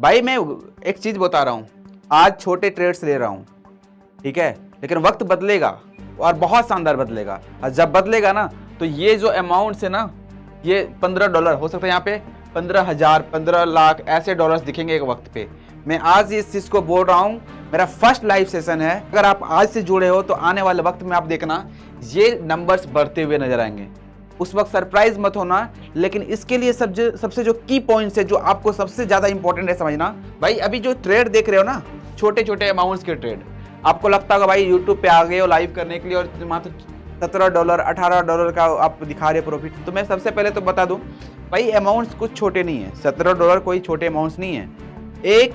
भाई मैं एक चीज बता रहा हूँ, आज छोटे ट्रेड्स ले रहा हूँ, ठीक है, लेकिन वक्त बदलेगा और बहुत शानदार बदलेगा। और जब बदलेगा ना तो ये जो अमाउंट है ना, ये $15 हो सकता है, यहाँ पे 15,000 15 लाख ऐसे डॉलर्स दिखेंगे एक वक्त पे। मैं आज इस चीज को बोल रहा हूँ, मेरा फर्स्ट लाइव सेशन है। अगर आप आज से जुड़े हो तो आने वाले वक्त में आप देखना ये नंबर्स बढ़ते हुए नजर आएंगे। उस वक्त सरप्राइज मत होना, लेकिन इसके लिए सबसे जो की पॉइंट्स है, जो आपको सबसे ज्यादा इंपॉर्टेंट है समझना। भाई अभी जो ट्रेड देख रहे हो ना, छोटे छोटे अमाउंट्स के ट्रेड, आपको लगता होगा भाई यूट्यूब पे आ गए हो लाइव करने के लिए और मात्र $17 $18 का आप दिखा रहे प्रॉफिट। तो मैं सबसे पहले तो बता दूं भाई, अमाउंट्स कुछ छोटे नहीं है। $17 कोई छोटे अमाउंट्स नहीं है। एक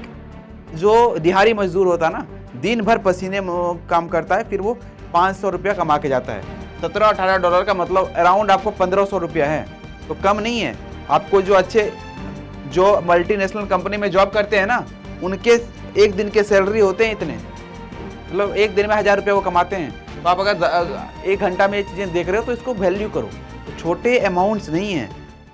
जो दिहाड़ी मजदूर होता ना, दिन भर पसीने काम करता है, फिर वो $500 कमा के जाता है। $17-18 का मतलब अराउंड आपको $1500 है, तो कम नहीं है। आपको जो अच्छे जो मल्टीनेशनल कंपनी में जॉब करते हैं ना, उनके एक दिन के सैलरी होते हैं इतने, मतलब एक दिन में $1000 वो कमाते हैं। तो आप अगर 1 घंटा में ये चीज़ें देख रहे हो तो इसको वैल्यू करो। तो छोटे अमाउंट्स नहीं है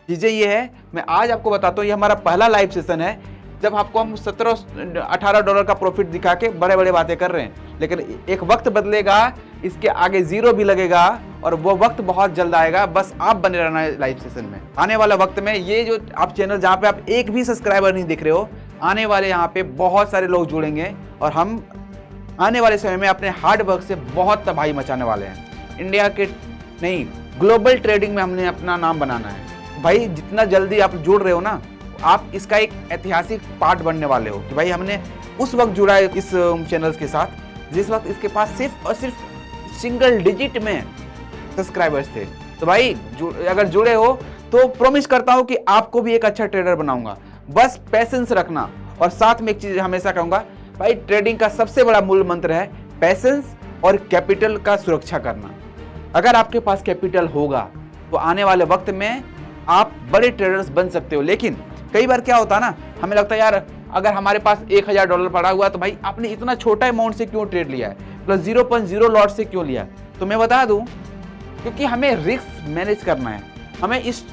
चीज़ें। ये है, मैं आज आपको बताता हूँ, ये हमारा पहला लाइव सेशन है जब आपको हम $17-18 का प्रॉफिट दिखा के बड़े बड़े बातें कर रहे हैं। लेकिन एक वक्त बदलेगा, इसके आगे जीरो भी लगेगा और वो वक्त बहुत जल्द आएगा। बस आप बने रहना है लाइव सेशन में। आने वाला वक्त में ये जो आप चैनल जहाँ पे आप एक भी सब्सक्राइबर नहीं दिख रहे हो, आने वाले यहाँ पे बहुत सारे लोग जुड़ेंगे और हम आने वाले समय में अपने हार्ड वर्क से बहुत तबाही मचाने वाले हैं। इंडिया के नहीं, ग्लोबल ट्रेडिंग में हमने अपना नाम बनाना है। भाई जितना जल्दी आप जुड़ रहे हो ना, आप इसका एक ऐतिहासिक पार्ट बनने वाले हो कि भाई हमने उस वक्त जुड़ा है इस चैनल्स के साथ जिस वक्त इसके पास सिर्फ और सिर्फ सिंगल डिजिट में सब्सक्राइबर्स थे। तो भाई अगर जुड़े हो तो प्रॉमिस करता हूं कि आपको भी एक अच्छा ट्रेडर बनाऊंगा। बस पैसेंस रखना। और साथ में एक चीज हमेशा कहूंगा भाई, ट्रेडिंग का सबसे बड़ा मूल मंत्र है पैसेंस और कैपिटल का सुरक्षा करना। अगर आपके पास कैपिटल होगा तो आने वाले वक्त में आप बड़े ट्रेडर्स बन सकते हो। लेकिन कई बार क्या होता है ना, हमें लगता है यार अगर हमारे पास $1000 पड़ा हुआ तो भाई आपने इतना छोटा अमाउंट से क्यों ट्रेड लिया है, प्लस 0.0 लॉट से क्यों लिया। तो मैं बता दूं, क्योंकि हमें रिस्क मैनेज करना है, हमें इस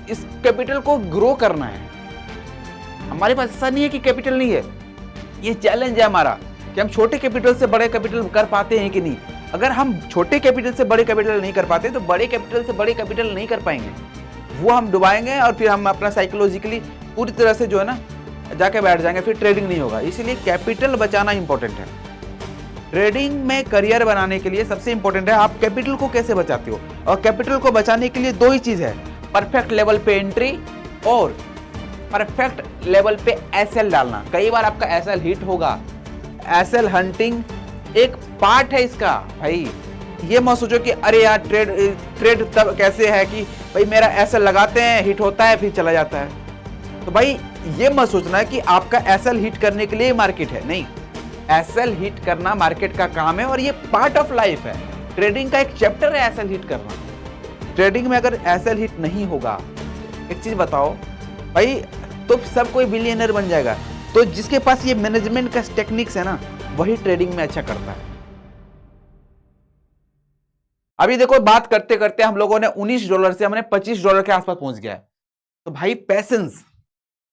कैपिटल को ग्रो करना है। हमारे पास ऐसा नहीं है कि कैपिटल नहीं है, ये चैलेंज है हमारा कि हम छोटे कैपिटल से बड़े कैपिटल कर पाते हैं कि नहीं। अगर हम छोटे कैपिटल से बड़े कैपिटल नहीं कर पाते तो बड़े कैपिटल से बड़े कैपिटल नहीं कर पाएंगे, वो हम डुबाएंगे और फिर हम अपना साइकोलॉजिकली पूरी तरह से जो है ना जाके बैठ जाएंगे, फिर ट्रेडिंग नहीं होगा। इसीलिए कैपिटल बचाना इंपॉर्टेंट है। ट्रेडिंग में करियर बनाने के लिए सबसे इंपॉर्टेंट है आप कैपिटल को कैसे बचाते हो। और कैपिटल को बचाने के लिए दो ही चीज है, परफेक्ट लेवल पे एंट्री और परफेक्ट लेवल पे एसएल डालना। कई बार आपका एसएल हिट होगा, एसएल हंटिंग एक पार्ट है इसका। भाई ये मत सोचो कि अरे यार ट्रेड तब कैसे है कि भाई मेरा एसएल लगाते हैं, हिट होता है, फिर चला जाता है। तो भाई ये मत सोचना है कि आपका एसएल हिट करने के लिए मार्केट है। नहीं, एसएल हिट करना मार्केट का काम है और ये पार्ट ऑफ लाइफ है। ट्रेडिंग का एक चैप्टर है एसएल हिट करना। ट्रेडिंग में अगर एसएल हिट नहीं होगा, एक चीज बताओ भाई, तो सब कोई बिलियनर बन जाएगा। तो जिसके पास ये मैनेजमेंट का टेक्निक्स है ना, वही ट्रेडिंग में अच्छा करता है। अभी देखो बात करते करते हम लोगों ने $19 से हमने $25 के आसपास पहुंच गया है। तो भाई पैसेंस,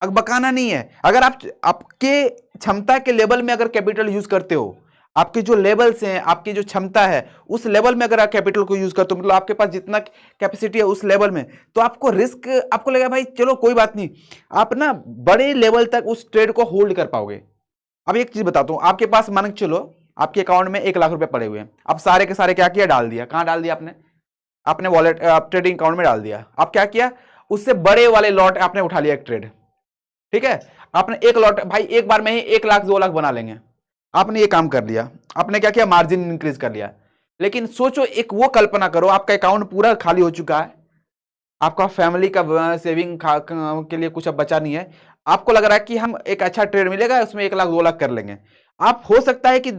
अब बकाना नहीं है। अगर आप आपके क्षमता के लेवल में अगर कैपिटल यूज करते हो, आपके जो लेवल्स हैं, आपकी जो क्षमता है उस लेवल में अगर आप कैपिटल को यूज करते हो, मतलब आपके पास जितना कैपेसिटी है उस लेवल में, तो आपको रिस्क, आपको लगेगा भाई चलो कोई बात नहीं, आप ना बड़े लेवल तक उस ट्रेड को होल्ड कर पाओगे। अब एक चीज बताता हूं, आपके पास मान के चलो आपके अकाउंट में $1,00,000 पड़े हुए हैं। अब सारे के सारे क्या किया, डाल दिया। कहां डाल दिया आपने? अपने वॉलेट ट्रेडिंग अकाउंट में डाल दिया। अब क्या किया, उससे बड़े वाले लॉट आपने उठा लिया एक ट्रेड, ठीक है। आपने एक लॉट, भाई एक बार में ही 1,00,000 2,00,000 बना लेंगे। आपने ये काम कर लिया, आपने क्या किया, मार्जिन इंक्रीज कर लिया। लेकिन सोचो, एक वो कल्पना करो आपका अकाउंट पूरा खाली हो चुका है, आपका फैमिली का सेविंग के लिए कुछ अब बचा नहीं है, आपको लग रहा है कि हम एक अच्छा ट्रेड मिलेगा उसमें 1,00,000 2,00,000 कर लेंगे। आप हो सकता है कि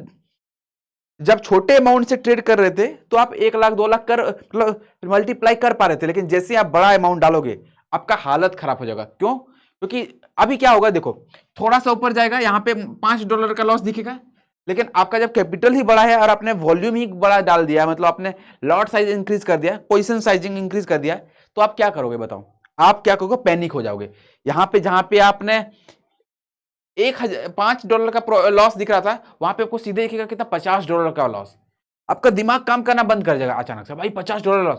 जब छोटे अमाउंट से ट्रेड कर रहे थे तो आप 1,00,000 2,00,000 कर मतलब मल्टीप्लाई कर पा रहे थे, लेकिन जैसे आप बड़ा अमाउंट डालोगे आपका हालत खराब हो जाएगा। क्यों? क्योंकि अभी क्या होगा, देखो थोड़ा सा ऊपर जाएगा, यहाँ पे $5 का लॉस दिखेगा, लेकिन आपका जब कैपिटल ही बड़ा है और आपने वॉल्यूम ही बड़ा डाल दिया, मतलब आपने लॉट साइज इंक्रीज कर दिया, पोजीशन साइजिंग इंक्रीज कर दिया, तो आप क्या करोगे बताओ? आप क्या करोगे? पैनिक हो जाओगे। यहाँ पे जहां पे आपने $5 का लॉस दिख रहा था, वहां पे आपको सीधे दिखेगा कितना, $50 का लॉस। आपका दिमाग काम करना बंद कर जाएगा अचानक से, भाई $50 लॉस,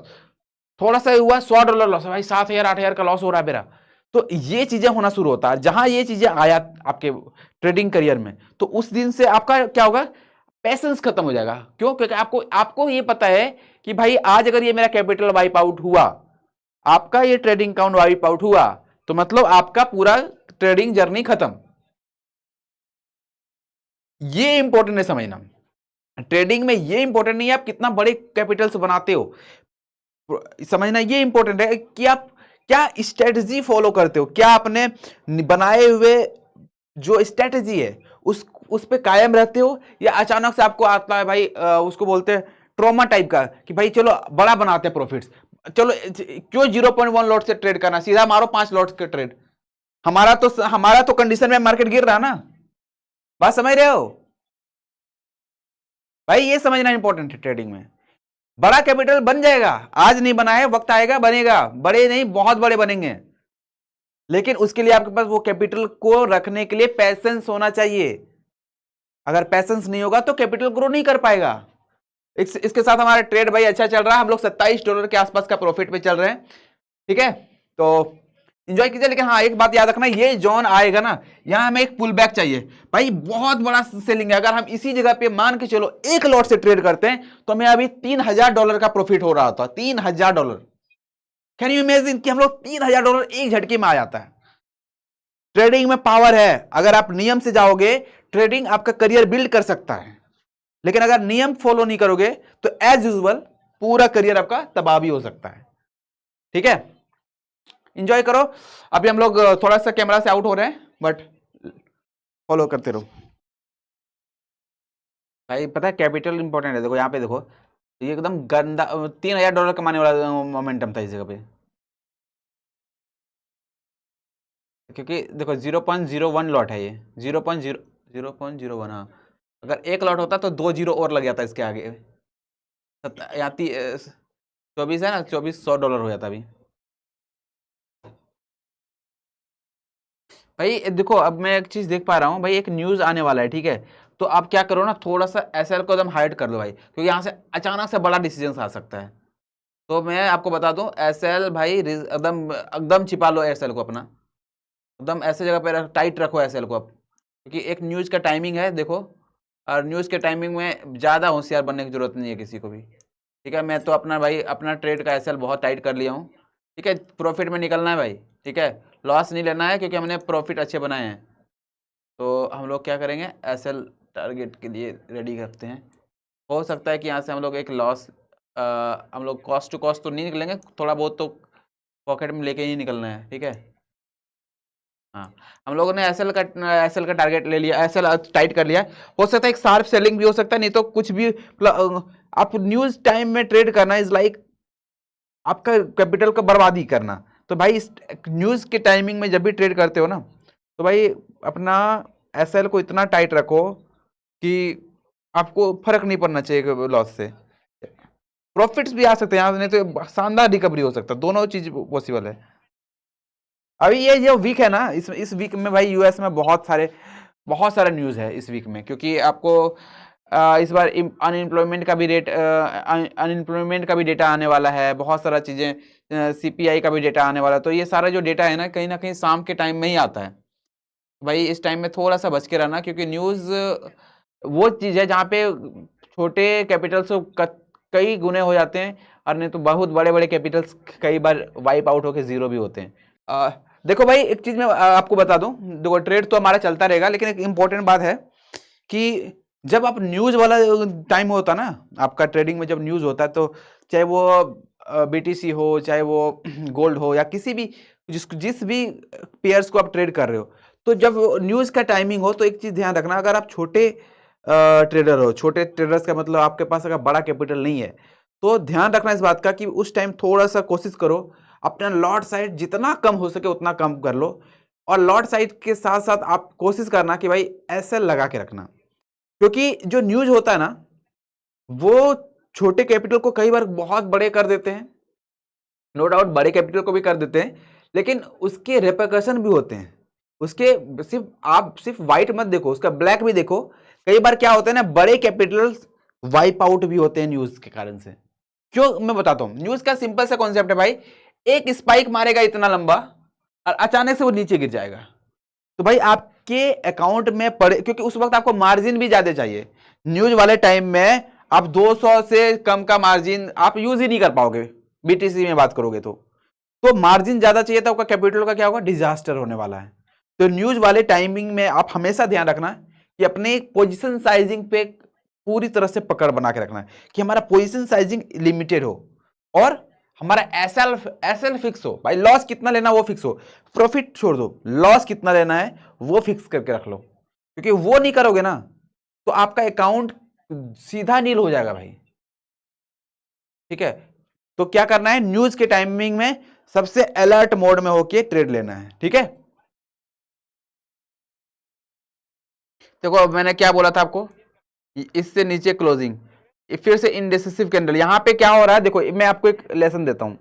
थोड़ा सा हुआ $100 लॉस, भाई 7,000 8,000 का लॉस हो रहा है मेरा। तो ये चीजें होना शुरू होता है। जहां ये चीजें आया आपके ट्रेडिंग करियर में, तो उस दिन से आपका क्या होगा, पैसेंस खत्म हो जाएगा। क्यों? क्योंकि आपको ये पता है कि भाई आज अगर ये मेरा कैपिटल वाइप आउट हुआ, आपका ये ट्रेडिंग अकाउंट वाइप आउट हुआ, तो मतलब आपका पूरा ट्रेडिंग जर्नी खत्म। ये इंपॉर्टेंट है समझना। ट्रेडिंग में ये इंपॉर्टेंट नहीं है आप कितना बड़े कैपिटल्स बनाते हो, समझना ये इंपॉर्टेंट है कि आप क्या स्ट्रेटजी फॉलो करते हो, क्या अपने बनाए हुए जो स्ट्रेटजी है उस पे कायम रहते हो, या अचानक से आपको आता है भाई उसको बोलते हैं ट्रॉमा टाइप का, कि भाई चलो बड़ा बनाते हैं प्रॉफिट्स, चलो क्यों 0.1 लॉट से ट्रेड करना, सीधा मारो 5 लॉट के ट्रेड। हमारा तो कंडीशन में मार्केट गिर रहा ना, बात समझ रहे हो भाई? ये समझना इंपॉर्टेंट है ट्रेडिंग में। बड़ा कैपिटल बन जाएगा, आज नहीं बना है, वक्त आएगा बनेगा, बड़े नहीं बहुत बड़े बनेंगे, लेकिन उसके लिए आपके पास वो कैपिटल को रखने के लिए पैसेंस होना चाहिए। अगर पैसेंस नहीं होगा तो कैपिटल ग्रो नहीं कर पाएगा। इसके साथ हमारा ट्रेड भाई अच्छा चल रहा है, हम लोग $27 के आसपास का प्रॉफिट पे चल रहे हैं, ठीक है, तो इंजॉय कीजिए। लेकिन हाँ एक बात याद रखना, ये जोन आएगा ना, यहां हमें एक पुल बैक चाहिए भाई, बहुत बड़ा सेलिंग है। अगर हम इसी जगह पे मान के चलो एक लॉट से ट्रेड करते हैं, तो हमें अभी $3,000 का प्रॉफिट हो रहा होता, $3,000। कैन यू इमेजिन कि हम लोग $3,000 एक झटके में आ जाता है। ट्रेडिंग में पावर है, अगर आप नियम से जाओगे ट्रेडिंग आपका करियर बिल्ड कर सकता है, लेकिन अगर नियम फॉलो नहीं करोगे तो एज यूजुअल पूरा करियर आपका तबाह भी हो सकता है, ठीक है। इंजॉय करो। अभी हम लोग थोड़ा सा कैमरा से आउट हो रहे हैं, बट फॉलो करते रहो भाई। पता है कैपिटल इंपॉर्टेंट है, देखो यहाँ पे देखो, ये एकदम गंदा $3,000 कमाने वाला मोमेंटम था इस जगह पे, क्योंकि देखो 0.01 लॉट है ये, 0.01। हाँ, अगर एक लॉट होता तो 2 जीरो और लग जाता इसके आगे, यहाँ 24 है ना, $2,400 हो जाता अभी भाई। देखो अब मैं एक चीज देख पा रहा हूँ भाई, एक न्यूज आने वाला है, ठीक है, तो आप क्या करो ना, थोड़ा सा एसएल को एकदम हाइड कर लो भाई, क्योंकि यहाँ से अचानक से बड़ा डिसीजन आ सकता है। तो मैं आपको बता दूं एसएल भाई, एकदम एकदम छिपा लो एसएल को अपना, एकदम ऐसे जगह पे टाइट रखो एसएल को आप, क्योंकि एक न्यूज का टाइमिंग है देखो, और न्यूज के टाइमिंग में ज्यादा होशियार बनने की जरूरत नहीं है किसी को भी, ठीक है। मैं तो अपना भाई अपना ट्रेड का एसएल बहुत टाइट कर लिया हूँ, ठीक है, प्रॉफिट में निकलना है भाई, ठीक है, लॉस नहीं लेना है, क्योंकि हमने प्रॉफिट अच्छे बनाए हैं। तो हम लोग क्या करेंगे, एसएल टारगेट के लिए रेडी करते हैं। हो सकता है कि यहाँ से हम लोग एक लॉस, हम लोग कॉस्ट टू कॉस्ट तो नहीं निकलेंगे, थोड़ा बहुत तो पॉकेट में लेके ही निकलना है, ठीक है। हाँ, हम लोगों ने एसएल का टारगेट ले लिया, एसएल टाइट कर लिया। हो सकता है एक शार्प सेलिंग भी हो सकता है, नहीं तो कुछ भी आप न्यूज टाइम में ट्रेड करना इज लाइक आपका कैपिटल का बर्बादी करना। तो भाई इस न्यूज के टाइमिंग में जब भी ट्रेड करते हो ना, तो भाई अपना एसएल को इतना टाइट रखो कि आपको फर्क नहीं पड़ना चाहिए लॉस से। प्रॉफिट्स भी आ सकते हैं यहाँ, नहीं तो शानदार रिकवरी हो सकता है, दोनों चीज पॉसिबल है। अभी ये जो वीक है ना, इस वीक में भाई यूएस में बहुत सारा न्यूज़ है इस वीक में, क्योंकि आपको इस बार अनएम्प्लॉयमेंट का भी डेटा आने वाला है, बहुत सारा चीज़ें, सीपीआई का भी डेटा आने वाला है। तो ये सारा जो डेटा है ना कहीं शाम के टाइम में ही आता है भाई, इस टाइम में थोड़ा सा बच के रहना, क्योंकि न्यूज़ वो चीज़ है जहाँ पे छोटे कैपिटल्स कई गुने हो जाते हैं, और नहीं तो बहुत बड़े बड़े कैपिटल्स कई बार वाइप आउट होकर जीरो भी होते हैं। देखो भाई एक चीज मैं आपको बता दूं, देखो ट्रेड तो हमारा चलता रहेगा, लेकिन एक इंपॉर्टेंट बात है कि जब आप न्यूज वाला टाइम होता ना आपका ट्रेडिंग में, जब न्यूज होता है, तो चाहे वो बीटीसी हो, चाहे वो गोल्ड हो, या किसी भी जिस भी पेयर्स को आप ट्रेड कर रहे हो, तो जब न्यूज का टाइमिंग हो तो एक चीज ध्यान रखना, अगर आप छोटे ट्रेडर हो, छोटे ट्रेडर्स का मतलब आपके पास अगर बड़ा कैपिटल नहीं है, तो ध्यान रखना इस बात का कि उस टाइम थोड़ा सा कोशिश करो अपना लॉट साइज जितना कम हो सके उतना कम कर लो, और लॉट साइज के साथ साथ आप कोशिश करना कि भाई एसएल लगा के रखना, क्योंकि जो न्यूज होता है ना वो छोटे कैपिटल को कई बार बहुत बड़े कर देते हैं, नो डाउट बड़े कैपिटल को भी कर देते हैं, लेकिन उसके रेपरकशन भी होते हैं, उसके सिर्फ व्हाइट मत देखो, उसका ब्लैक भी देखो। कई बार क्या होता है ना, बड़े कैपिटल वाइप आउट भी होते हैं न्यूज के कारण से। क्यों, मैं बताता हूं। न्यूज का सिंपल सा कॉन्सेप्ट है भाई, एक स्पाइक मारेगा इतना लंबा और अचानक से वो नीचे गिर जाएगा, तो भाई आपके अकाउंट में पड़े, क्योंकि उस वक्त आपको मार्जिन भी ज्यादा चाहिए। न्यूज वाले टाइम में आप 200 से कम का मार्जिन आप यूज ही नहीं कर पाओगे, बीटीसी में बात करोगे तो मार्जिन ज्यादा चाहिए, तो आपका कैपिटल का क्या होगा, डिजास्टर होने वाला है। तो न्यूज वाले टाइमिंग में आप हमेशा ध्यान रखना कि अपने पोजीशन साइजिंग पे पूरी तरह से पकड़ बना के रखना है कि हमारा पोजीशन साइजिंग लिमिटेड हो और हमारा एसएल फिक्स हो। भाई लॉस कितना लेना वो फिक्स हो, प्रॉफिट छोड़ दो, लॉस कितना लेना है वो फिक्स करके रख लो, क्योंकि वो नहीं करोगे ना तो आपका अकाउंट सीधा नील हो जाएगा भाई। ठीक है, तो क्या करना है, न्यूज के टाइमिंग में सबसे अलर्ट मोड में होके ट्रेड लेना है। ठीक है, देखो मैंने क्या बोला था आपको, इससे नीचे क्लोजिंग, फिर से इनडिसिसिव कैंडल, यहां पे क्या हो रहा है देखो, मैं आपको एक लेसन देता हूं।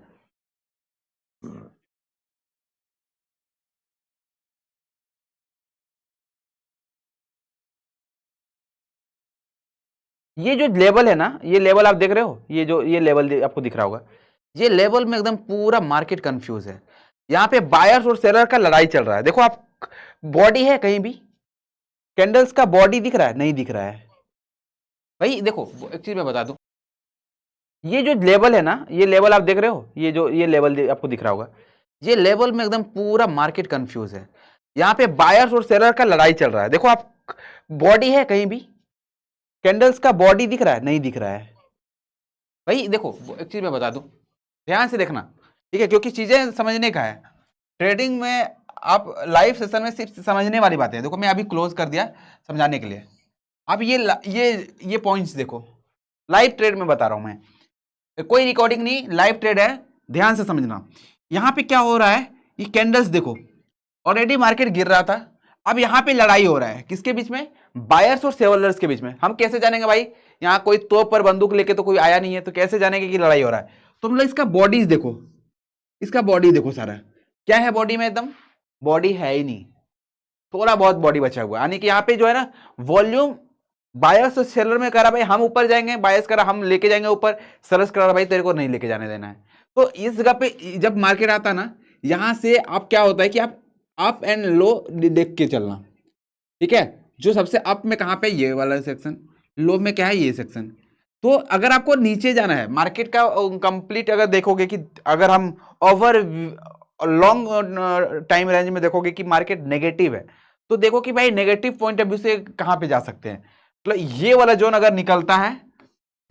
ये जो लेवल है ना, ये लेवल आप देख रहे हो, ये लेवल आपको दिख रहा होगा, ये लेवल में एकदम पूरा मार्केट कंफ्यूज है। यहां पे बायर्स और सेलर का लड़ाई चल रहा है। देखो आप, बॉडी है कहीं भी, कैंडल्स का बॉडी दिख रहा है, नहीं दिख रहा है भाई। देखो एक चीज मैं बता दूं, ये जो लेवल है ना, ये लेवल आप देख रहे हो, ये लेवल आपको दिख रहा होगा, ये लेवल में एकदम पूरा मार्केट कंफ्यूज है। यहां पे बायर्स और सेलर का लड़ाई चल रहा है। देखो आप, बॉडी है कहीं भी, कैंडल्स का बॉडी दिख रहा है, नहीं दिख रहा है भाई। देखो एक चीज मैं बता दूं, ध्यान से देखना, ठीक है, क्योंकि चीजें समझने का है। ट्रेडिंग में आप लाइव सेशन में सिर्फ समझने वाली बातें हैं। देखो मैं अभी क्लोज कर दिया समझाने के लिए। अब ये पॉइंट्स देखो, लाइव ट्रेड में बता रहा हूं मैं, कोई रिकॉर्डिंग नहीं, लाइव ट्रेड है, ध्यान से समझना। यहां पे क्या हो रहा है, ये कैंडल्स देखो, ऑलरेडी मार्केट गिर रहा था, अब यहां पे लड़ाई हो रहा है किसके बीच में, बायर्स और सेलर्स के बीच में। हम कैसे जानेंगे भाई, यहां कोई तोप पर बंदूक लेके तो कोई आया नहीं है, तो कैसे जानेंगे कि लड़ाई हो रहा है। तो मतलब इसका बॉडीज देखो, इसका बॉडी देखो सारा, क्या है बॉडी में, एकदम बॉडी है ही नहीं, थोड़ा बहुत बॉडी बचा हुआ है। यानी कि यहाँ पे जो है ना, वॉल्यूम बायर्स और सेलर में कह रहा भाई हम ऊपर जाएंगे, बायर्स कह रहा हम लेके जाएंगे ऊपर, सेलर्स कह रहा भाई तेरे को नहीं लेके जाने देना है। तो इस जगह पे जब मार्केट आता है ना, यहां से आप क्या होता है कि आप अप एंड लो देख के चलना। ठीक है, जो सबसे अप में कहां पे, ये वाला सेक्शन, लो में क्या है, ये सेक्शन। तो अगर आपको नीचे जाना है मार्केट का कंप्लीट, अगर देखोगे कि अगर हम ओवर लॉन्ग टाइम रेंज में देखोगे कि मार्केट नेगेटिव है, तो देखो कि भाई नेगेटिव पॉइंट ऑफ व्यू से कहां पे जा सकते हैं। मतलब ये वाला जोन अगर निकलता है,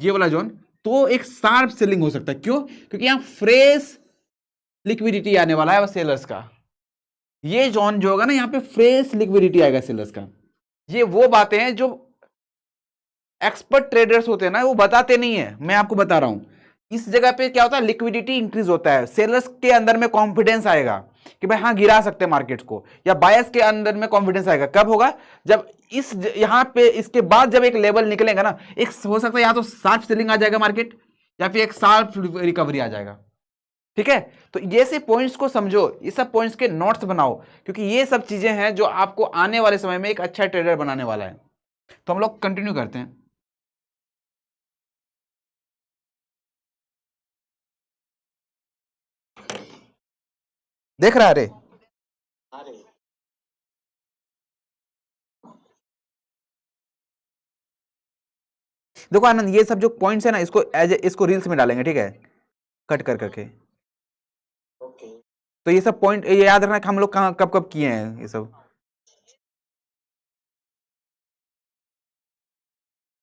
ये वाला जोन, तो एक शार्प सेलिंग हो सकता है। क्यों, क्योंकि यहां फ्रेश लिक्विडिटी आने वाला है सेलर्स का। ये जोन जो होगा ना, यहां पे फ्रेश लिक्विडिटी आएगा सेलर्स का। ये वो बातें हैं जो एक्सपर्ट ट्रेडर्स होते हैं ना, वो बताते नहीं है, मैं आपको बता रहा हूं। इस जगह पे क्या होता है, लिक्विडिटी इंक्रीज होता है, सेलर्स के अंदर में कॉन्फिडेंस आएगा कि भाई हाँ गिरा सकते हैं मार्केट को, या बायर्स के अंदर में कॉन्फिडेंस आएगा। कब होगा, जब यहां पे इसके बाद जब एक लेवल निकलेगा ना, एक हो सकता है या तो शार्प सेलिंग आ जाएगा मार्केट, या फिर एक शार्प रिकवरी आ जाएगा। ठीक है, तो ये से पॉइंट्स को समझो, ये सब पॉइंट्स के नोट्स बनाओ, क्योंकि ये सब चीजें हैं जो आपको आने वाले समय में एक अच्छा ट्रेडर बनाने वाला है। तो हम लोग कंटिन्यू करते हैं। देख रहा है रे, देखो आनंद, ये सब जो पॉइंट्स है ना, इसको इसको रील्स में डालेंगे, ठीक है, कट कर करके। तो ये सब पॉइंट ये याद रखना कि हम लोग कहाँ कब कब किए हैं ये सब।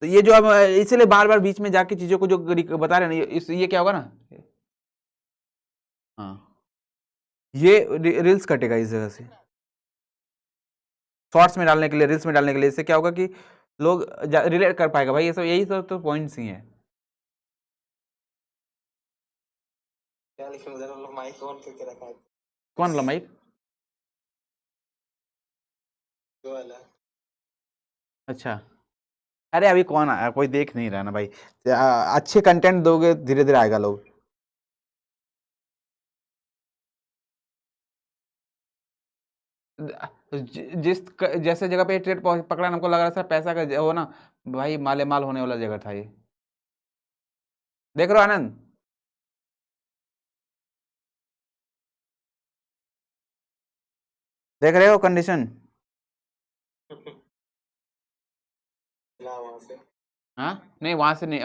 तो ये जो अब इसलिए बार बार बीच में जाके चीजों को जो बता रहे हैं ना, ये क्या होगा ना, हाँ, ये रील्स कटेगा इस जगह से, शॉर्ट्स में डालने के लिए, रील्स में डालने के लिए। इससे क्या होगा कि लोग रिलेट कर पाएगा भाई, ये सब यही सब तो पॉइंट्स ही हैं। क्या लिखे उधर, मतलब माइक ऑन करके रखा है। कौन वाला माइक, जो वाला, अच्छा, अरे अभी कौन आया, कोई देख नहीं रहा ना भाई। अच्छे कंटेंट दोगे धीरे धीरे आएगा लोग। तो जैसे जगह पे ट्रेड पकड़ा हमको लग रहा था पैसा का वो ना भाई माले माल होने वाला जगह था ये। देख रहे हो आनंद? देख रहे हो कंडीशन? ला वहां से। हाँ नहीं वहां से नहीं,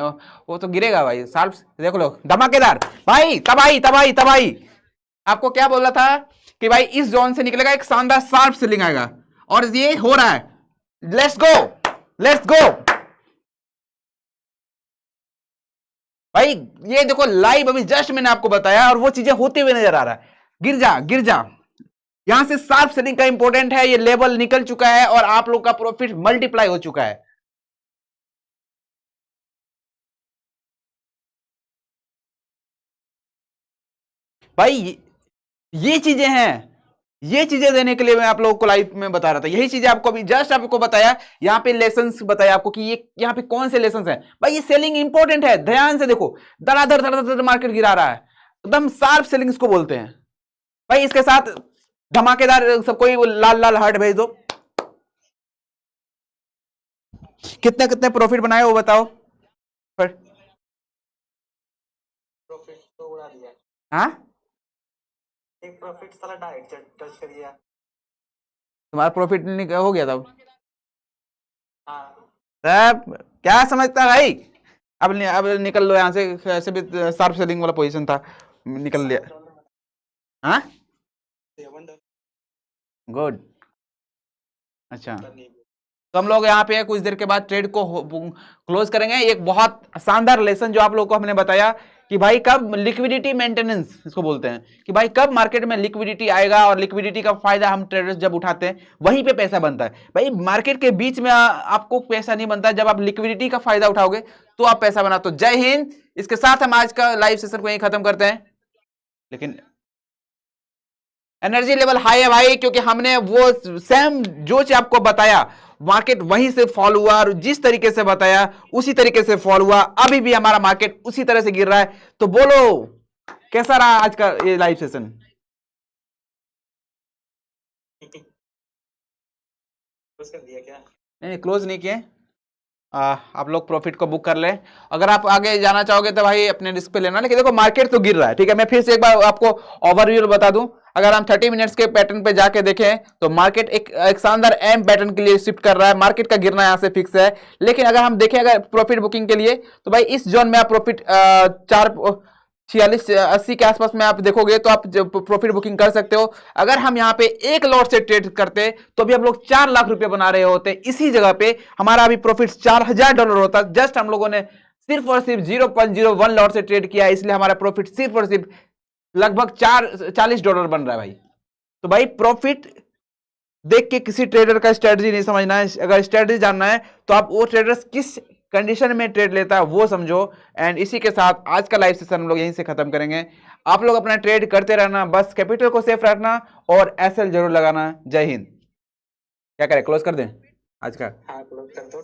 वो तो गिरेगा भाई। शार्प देख लो, धमाकेदार भाई, तबाही तबाही तबाही। आपको क्या बोला था कि भाई इस जोन से निकलेगा एक शानदार शार्प सेलिंग आएगा, और ये हो रहा है। लेट्स गो, लेट्स गो भाई। ये देखो लाइव अभी जस्ट मैंने आपको बताया और वो चीजें होते हुए नजर आ रहा है। गिर जा गिर जा। यहां से शार्प सेलिंग का इंपॉर्टेंट है, ये लेवल निकल चुका है और आप लोग का प्रॉफिट मल्टीप्लाई हो चुका है। भाई ये चीजें हैं, ये चीजें देने के लिए मैं आप लोगों को लाइव में बता रहा था। यही चीजें आपको अभी जस्ट आपको बताया, यहां पे लेसन्स बताया आपको कि ये यहां पे कौन से लेसन्स हैं। भाई ये सेलिंग इंपॉर्टेंट है, ध्यान से देखो। धड़ाधड़ धड़ाधड़ मार्केट गिरा रहा है, एकदम शार्प सेलिंग इसको बोलते हैं। भाई इसके साथ धमाकेदार सब कोई लाल लाल हार्ट भेज दो। कितने कितने प्रॉफिट बनाए वो बताओ। प्रॉफिट तो उड़ा दिया। हाँ एक प्रॉफिट साला डायरेक्ट टच कर दिया। तुम्हारा प्रॉफिट हो गया था? हाँ तब क्या समझता है भाई? अब निकल लो यहां से, ऐसे भी शार्प सेलिंग वाला पोजीशन था, निकल लिया। हाँ $7 गुड। अच्छा तो हम लोग यहाँ पे कुछ देर के बाद ट्रेड को क्लोज करेंगे। एक बहुत शानदार लेसन जो आप लोगों को हमने बताया कि भाई कब लिक्विडिटी मेंटेनेंस इसको बोलते हैं, कि भाई कब मार्केट में लिक्विडिटी आएगा और लिक्विडिटी का फायदा हम ट्रेडर्स जब उठाते हैं वहीं पे पैसा बनता है। भाई मार्केट के बीच में आपको पैसा नहीं बनता, जब आप लिक्विडिटी का फायदा उठाओगे तो आप पैसा बना। तो जय हिंद। इसके साथ हम आज का लाइव सेशन को यहीं खत्म करते हैं। लेकिन एनर्जी लेवल हाई है भाई, क्योंकि हमने वो सेम जो चीज आपको बताया मार्केट वहीं से फॉल हुआ, और जिस तरीके से बताया उसी तरीके से फॉल हुआ। अभी भी हमारा मार्केट उसी तरह से गिर रहा है। तो बोलो कैसा रहा आज का ये लाइव सेशन? क्लोज कर दिया क्या? नहीं क्लोज नहीं किए। आप लोग प्रॉफिट को बुक कर ले। अगर आप आगे जाना चाहोगे तो भाई अपने रिस्क पे लेना, लेकिन देखो मार्केट तो गिर रहा है। ठीक है, मैं फिर से एक बार आपको ओवरव्यू बता दूं। अगर हम 30 मिनट्स के पैटर्न पे जाके देखें तो मार्केट एक शानदार एम पैटर्न के लिए शिफ्ट कर रहा है। मार्केट का गिरना यहां से फिक्स है। लेकिन अगर हम देखें अगर प्रॉफिट बुकिंग के लिए, तो भाई इस जोन में आप प्रॉफिट 46-80 के आसपास में आप देखोगे तो आप प्रॉफिट बुकिंग कर सकते हो। अगर हम यहाँ पे एक लॉट से ट्रेड करते तो भी हम लोग 4 लाख रुपए बना रहे होते। इसी जगह पे हमारा अभी प्रॉफिट $4000 होता। जस्ट हम लोगों ने सिर्फ और सिर्फ 0.01 लॉट से ट्रेड किया, इसलिए हमारा प्रॉफिट सिर्फ और सिर्फ लगभग $40 बन रहा है भाई। तो भाई प्रॉफिट देख के किसी ट्रेडर का स्ट्रेटजी नहीं समझना है। अगर स्ट्रेटजी जानना है तो आप वो ट्रेडर्स किस कंडीशन में ट्रेड लेता है वो समझो। एंड इसी के साथ आज का लाइव सेशन हम लोग यहीं से खत्म करेंगे। आप लोग अपना ट्रेड करते रहना, बस कैपिटल को सेफ रखना और एसएल जरूर लगाना। जय हिंद। क्या करें, क्लोज कर दें आज का? हाँ क्लोज कर दो।